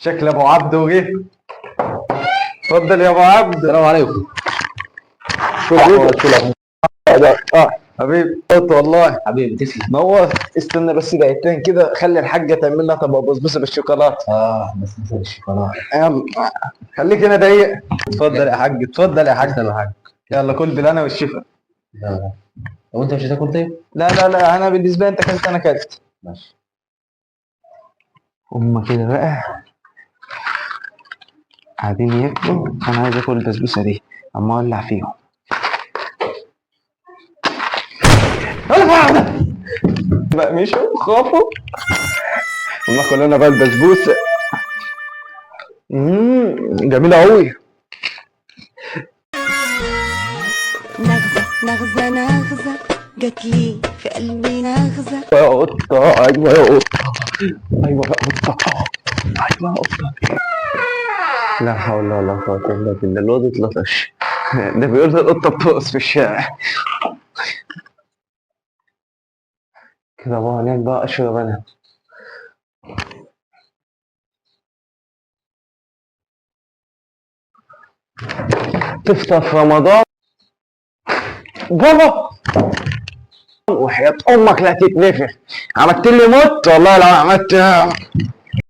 شكل ابو عبده جه. اتفضل يا ابو عبده. السلام عليكم. حبيبي قلت والله. حبيبي تسلم. نور. استنى بس دقيقتين كده، خلي الحاجه تعمل لنا طبق بسبوسه بالشوكولاته. بس مثلا الشوكولاته. يلا خليك هنا دقيقه. اتفضل يا حاج، اتفضل يا حاج. تسلم يا حاج. يلا كل بالهنا والشفا. لا. لو انت مش هتاكل طيب؟ لا لا لا، انا بالنسبه لي انت كلت انا كلت. ماشي. هما كده بقى قاعدين ياكلوا، انا عايز اكل البسبوسه دي اما اولع فيهم. بقى مشوا خافوا. هما كلنا بقى البسبوسه. جميله قوي. نغزة نغزة نغزة جات لي في قلبي نغزة. يا قطه، ايوه يا قطه، ايوه يا قطه، ايوه يا قطه. لا حول ولا قوه الا بالله، الواد اتلطش. ده بيقول لي القطه بترقص في الشارع. كده بقى هنام بقى اشرب انا. تفطر في رمضان بابا؟ وحياة امك لا تتنفخ. عملت لي موت والله لو عملت.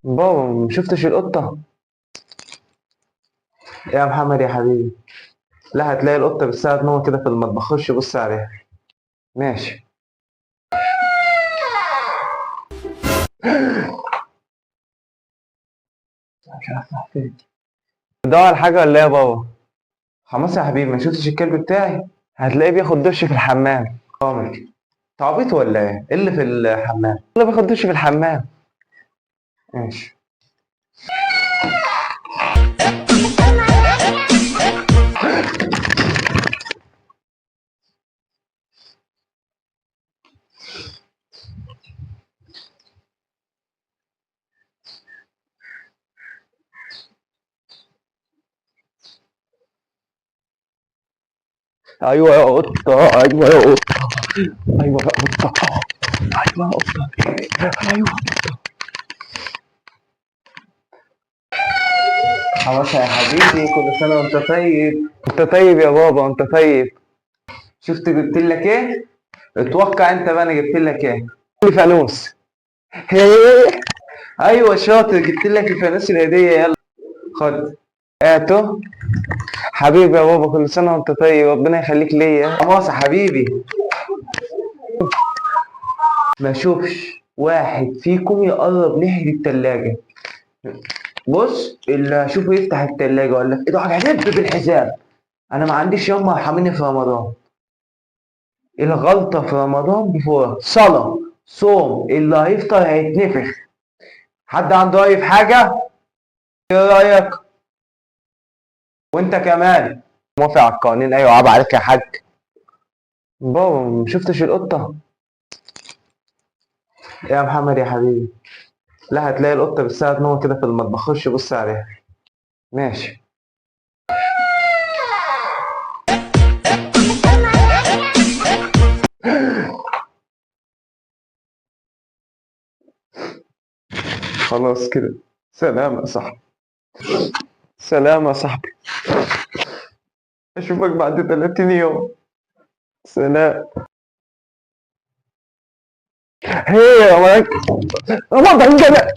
بابا ما شفتش القطة يا محمد يا حبيبي؟ لا هتلاقي القطة بالساعة 2 كده في المطبخ، خش بص عليها. ماشي. مش عارف راح فين. بتدور على حاجة ولا ايه يا بابا؟ خلاص يا حبيبي، ما شفتش الكلب بتاعي؟ هتلاقيه بياخد دش في الحمام. كامل. تعبيط ولا ايه؟ إيه اللي في الحمام؟ ولا بياخد دش في الحمام. ماشي. ايوه يا قطة، ايوه يا قطة، ايوه يا قطة، ايوه يا قطة، ايوه. خلاص يا حبيبي، كل سنة وانت طيب. انت طيب يا بابا، انت طيب. شفت جبت لك ايه؟ اتوقع انت بقى انا جبت لك ايه؟ فانوس. هيه. ايوه شاطر، جبت لك الفانوس الهدية. يلا خد. هاته. حبيبي يا بابا، كل سنة وانت طيب، ربنا يخليك ليا. خلاص يا حبيبي. ما اشوفش واحد فيكم يقرب ناحية التلاجة. بص، اللي هشوفه يفتح التلاجة ولا في ايده حاجة هدب بالحزام. انا ما عنديش يوم مرحميني في رمضان. الغلطة في رمضان بفورة، صلاة صوم، اللي هيفطر هيتنفخ. حد عنده رأي في حاجة؟ ايه رأيك؟ وانت كمان موافق على القوانين؟ ايوه عيب عليك يا حاج. بابا ما شفتش القطة يا محمد يا حبيبي؟ لا هتلاقي القطة بالساعة 2 كده في المطبخ، خش بص عليها. ماشي. خلاص كده. سلام يا صاحبي. سلام يا صاحبي. اشوفك بعد 30 يوم. سلام. هي يا مالك. رمضان جمال.